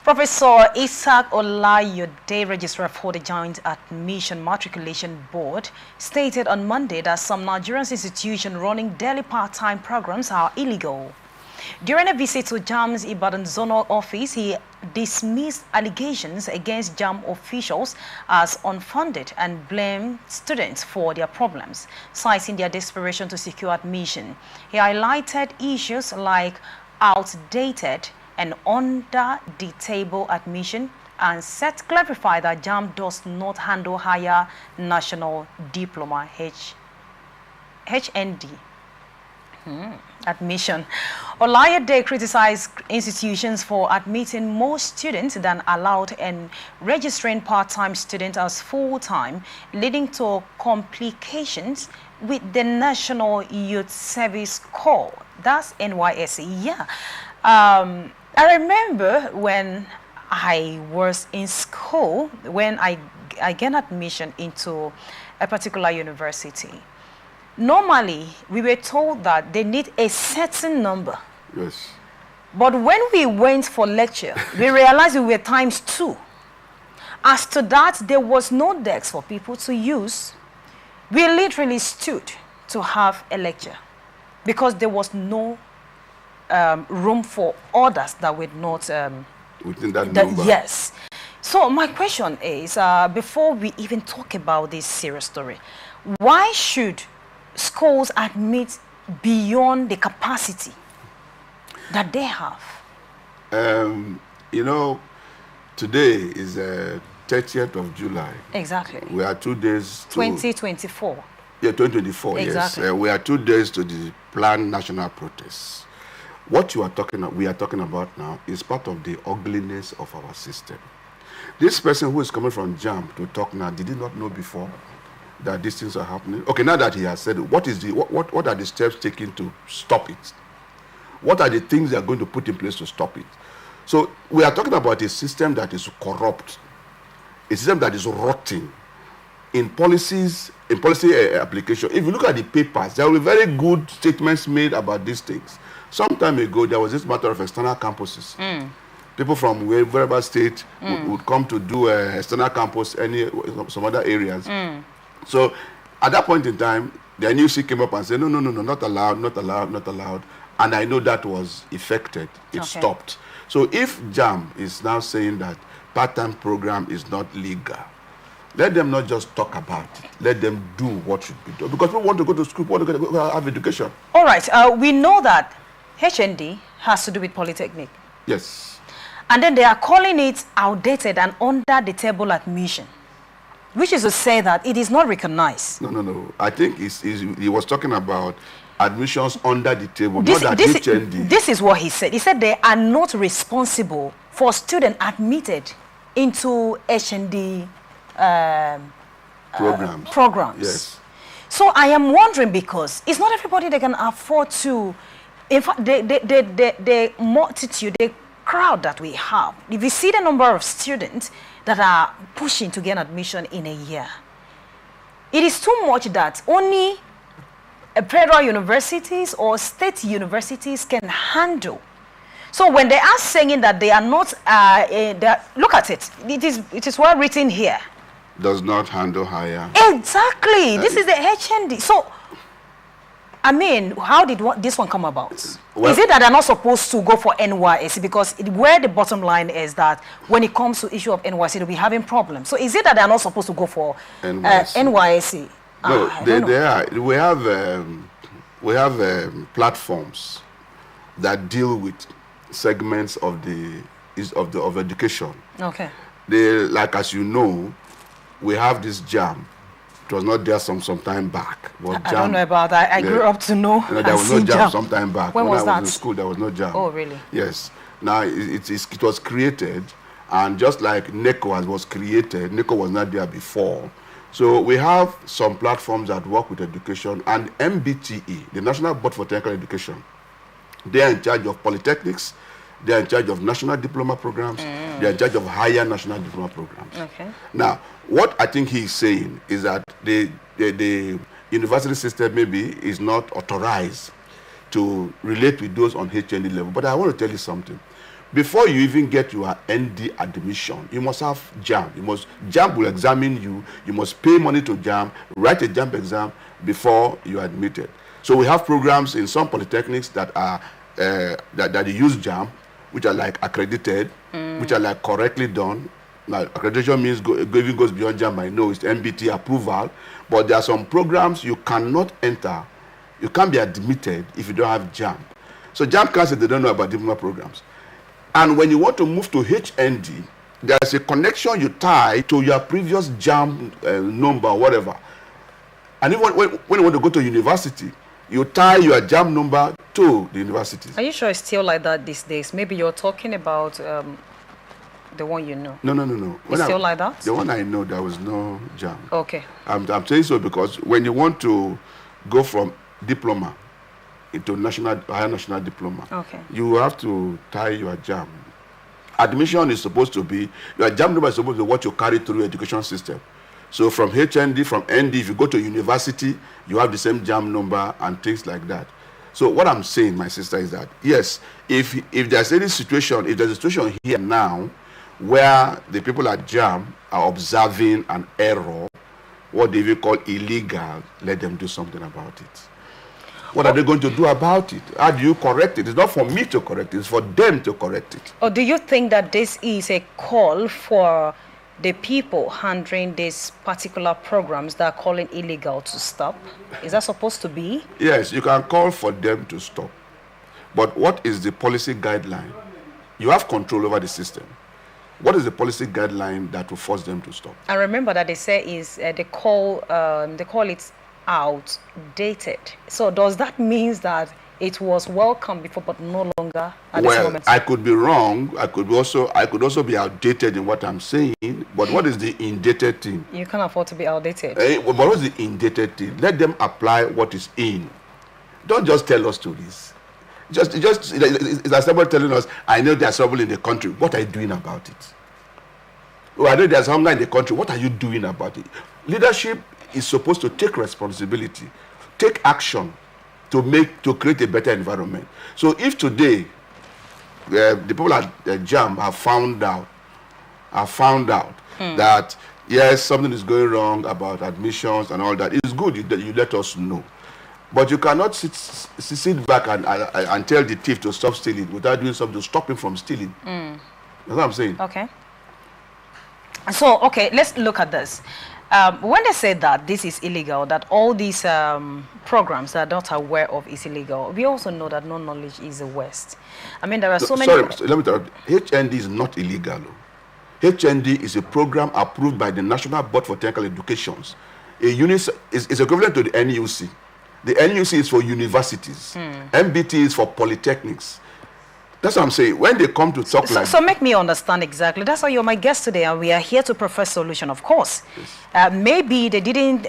Professor Isiaq Oloyede, Registrar for the Joint Admission Matriculation Board, stated on Monday that some Nigerian institutions running daily part-time programs are illegal. During a visit to JAMB's Ibadan Zonal Office, he dismissed allegations against JAMB officials as unfounded and blamed students for their problems, citing their desperation to secure admission. He highlighted issues like outdated and under-the-table admission and clarified that JAMB does not handle higher national diploma HND admission. Oloyede criticized institutions for admitting more students than allowed and registering part-time students as full-time, leading to complications with the National Youth Service Corps. That's NYSC. Yeah. I remember when I was in school, when I gained admission into a particular university. Normally, we were told that they need a certain number. Yes. But when we went for lecture, we realized we were times 2. As to that, there was no desk for people to use. We literally stood to have a lecture because there was no room for others that were not within that number. Yes. So my question is, before we even talk about this serious story, why should schools admit beyond the capacity that they have? You know, today is 30th of July. Exactly. We are 2 days to 2024. Yeah, 2024. Exactly. Yes. We are 2 days to the planned national protests. What we are talking about now is part of the ugliness of our system. This person who is coming from JAMB to talk now, did he not know before that these things are happening? Okay, now that he has said it, what are the steps taken to stop it? What are the things they are going to put in place to stop it? So we are talking about a system that is corrupt, a system that is rotting in policy application. If you look at the papers, there will be very good statements made about these things. Some time ago, there was this matter of external campuses. People from wherever state would come to do external campus, some other areas. So at that point in time, the NUC came up and said, no, not allowed, not allowed, not allowed. And I know that was effected. It stopped. So if JAMB is now saying that part-time program is not legal, let them not just talk about it. Let them do what should be done. Because we want to go to school, we want to go have education. All right. We know that HND has to do with polytechnic. Yes. And then they are calling it outdated and under-the-table admission, which is to say that it is not recognized. No. I think he was talking about admissions under the table, not at HND. This is what he said. He said they are not responsible for students admitted into HND programs. Yes. So I am wondering, because it's not everybody that can afford to. In fact, the multitude, the crowd that we have, if you see the number of students that are pushing to gain admission in a year, it is too much that only federal universities or state universities can handle. So when they are saying that they are not, look at it. It is well written here. Does not handle higher. Exactly. This is the HND. So, I mean, how did this one come about? Well, is it that they're not supposed to go for NYSC? Because where the bottom line is that when it comes to issue of NYSC, they'll be having problems. So is it that they're not supposed to go for NYSC? No, they are. We have platforms that deal with segments of education. Okay. Like, as you know, we have this JAMB. It was not there some time back. I don't know about that. I grew up to know. There was no JAMB some time back. When was I was in school, there was no JAMB. Oh, really? Yes. Now, it was created, and just like NECO was created, NECO was not there before. So we have some platforms that work with education, and MBTE, the National Board for Technical Education, they are in charge of polytechnics, they are in charge of national diploma programs, they are in charge of higher national diploma programs. Okay. Now, what I think he's saying is that the university system maybe is not authorized to relate with those on HND level. But I want to tell you something. Before you even get your ND admission, you must have JAMB. JAMB will examine you. You must pay money to JAMB, write a JAMB exam before you are admitted. So we have programs in some polytechnics that are that use JAMB, which are like accredited, which are like correctly done. Now, accreditation means even goes beyond JAMB. I know it's MBT approval, but there are some programs you cannot enter. You can't be admitted if you don't have JAMB. So JAMB can't say they don't know about diploma programs. And when you want to move to HND, there's a connection you tie to your previous JAMB number, whatever. And even when you want to go to university, you tie your JAMB number to the university. Are you sure it's still like that these days? Maybe you're talking about the one you know. No. It's still like that? The one I know, there was no JAMB. Okay. I'm saying so because when you want to go from diploma into higher national diploma, okay, you have to tie your JAMB. Admission is supposed to be, your JAMB number is supposed to be what you carry through education system. So from HND, from ND, if you go to university, you have the same JAMB number and things like that. So what I'm saying, my sister, is that, yes, if there's any situation, if there's a situation here now where the people at JAMB are observing an error, what they will call illegal, let them do something about it. What are they going to do about it? How do you correct it? It's not for me to correct it, it's for them to correct it. Or do you think that this is a call for the people handling these particular programs that are calling illegal to stop? Is that supposed to be? Yes, you can call for them to stop. But what is the policy guideline? You have control over the system. What is the policy guideline that will force them to stop? I remember that they say is they call it outdated. So does that mean that it was welcome before but no longer at this moment? I could be wrong. I could also be outdated in what I'm saying. But what is the indated thing? You can't afford to be outdated. But what is the indated thing? Let them apply what is in. Don't just tell us stories. It's like somebody telling us, I know there's trouble in the country. What are you doing about it? Oh, I know there's hunger in the country. What are you doing about it? Leadership is supposed to take responsibility, take action to create a better environment. So if today the people at JAMB have found out that yes, something is going wrong about admissions and all that, it's good that you let us know. But you cannot sit back and tell the thief to stop stealing without doing something to stop him from stealing. That's what I'm saying. Okay. So, okay, let's look at this. When they say that this is illegal, that all these programs that are not aware of is illegal, we also know that no knowledge is the worst. I mean, there are so many... Sorry, let me tell you, HND is not illegal. HND is a program approved by the National Board for Technical Education. A unit is equivalent to the NUC. The NUC is for universities. MBT is for polytechnics. That's what I'm saying. When they come to talk so make me understand exactly. That's why you're my guest today, and we are here to profess solution, of course. Yes. Maybe they didn't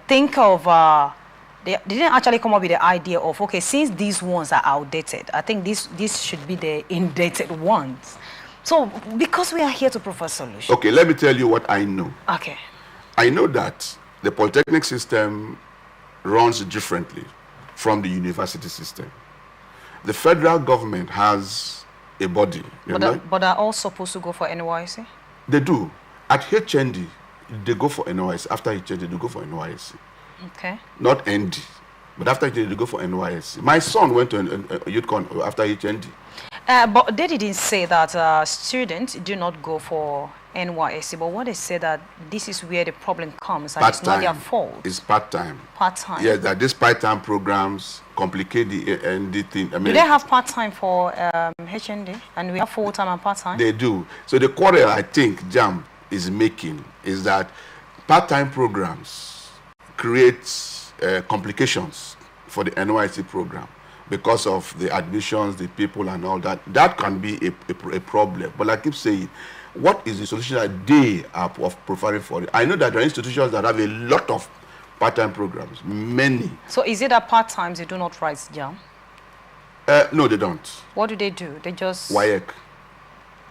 think of... they didn't actually come up with the idea of, okay, since these ones are outdated, I think this should be the indated ones. So, because we are here to profess solution. Okay, let me tell you what I know. Okay. I know that the polytechnic system runs differently from the university system. The federal government has a body. But they're all supposed to go for NYSC? They do. At HND, they go for NYSC. After HND, they go for NYSC. Okay. Not ND. But after HND, they go for NYSC. My son went to a youth con after HND. But they didn't say that students do not go for NYSC, but what they say that this is where the problem comes, and it's not their fault. It's part-time. Part-time. Yes, that these part-time programs complicate the ND thing. I mean, do they have part-time for HND, and we have full-time and part-time? They do. So the quarrel I think JAMB is making is that part-time programs create complications for the NYSC program because of the admissions, the people, and all that. That can be a problem. But I keep saying, what is the solution that they are providing for it? I know that there are institutions that have a lot of part-time programs, many. So is it that part-times they do not write JAMB? No, they don't. What do? They just... WAEC.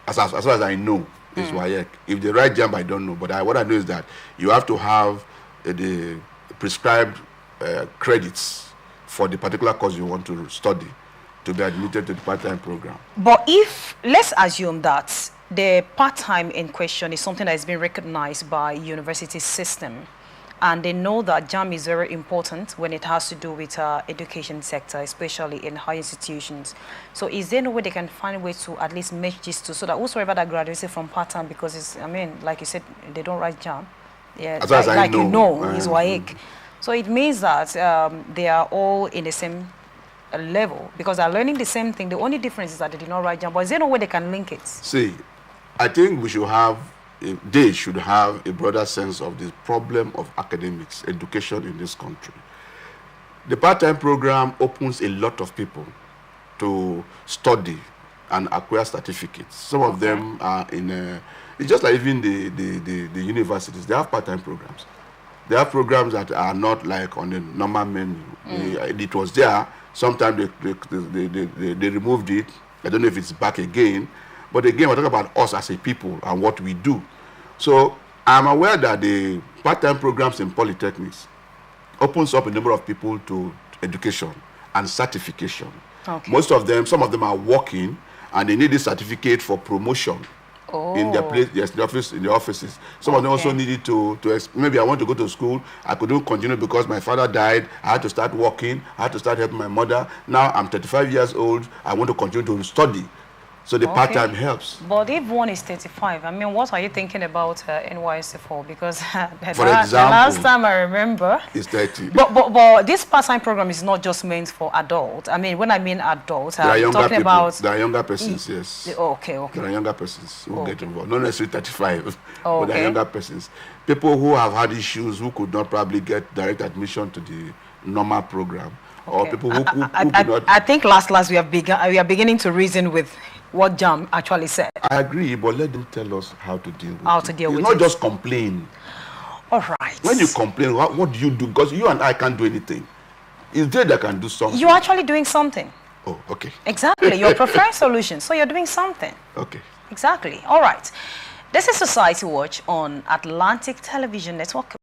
As far as I know, is WAEC. If they write JAMB, I don't know. But what I know is that you have to have the prescribed credits for the particular course you want to study. to be admitted to the part-time program. But if, let's assume that the part-time in question is something that has been recognized by university system, and they know that JAMB is very important when it has to do with education sector, especially in high institutions. So is there no way they can find a way to at least match these two, so that whosoever that graduates from part-time, because it's, I mean, like you said, they don't write JAMB. Yeah, as as like know, you know, is WAEC. So it means that they are all in the same level, because they're learning the same thing. The only difference is that they did not write JAMB. But is there no way they can link it? See, I think we should have, they should have a broader sense of the problem of academics, education in this country. The part-time program opens a lot of people to study and acquire certificates. Some of them are in, it's just like even the universities, they have part-time programs. They have programs that are not like on the normal menu. It was there, sometimes they removed it. I don't know if it's back again. But again, we're talking about us as a people and what we do. So I'm aware that the part-time programs in polytechnics opens up a number of people to education and certification. Okay. Most of them, some of them are working and they need a certificate for promotion in their place, yes, in the offices. Some of them also needed to maybe I want to go to school, I couldn't continue because my father died, I had to start working, I had to start helping my mother. Now I'm 35 years old, I want to continue to study. So the part-time helps. But if one is 35, I mean, what are you thinking about NYSC for? Because for example, the last time I remember, it's 30. But this part-time program is not just meant for adults. I mean, when I mean adults, I'm talking about... There are younger persons, yes. Okay. There are younger persons who get involved. Not necessarily 35, but there are younger persons. People who have had issues, who could not probably get direct admission to the normal program. Or people who could not... I think last we are beginning to reason with what JAMB actually said. I agree, but let them tell us how to deal with it. It's not just complain. All right. When you complain, what do you do? Because you and I can't do anything. It's they that can do something. You're actually doing something. Oh, okay. Exactly. You're preferring solutions, so you're doing something. Okay. Exactly. All right. This is Society Watch on Atlantic Television Network.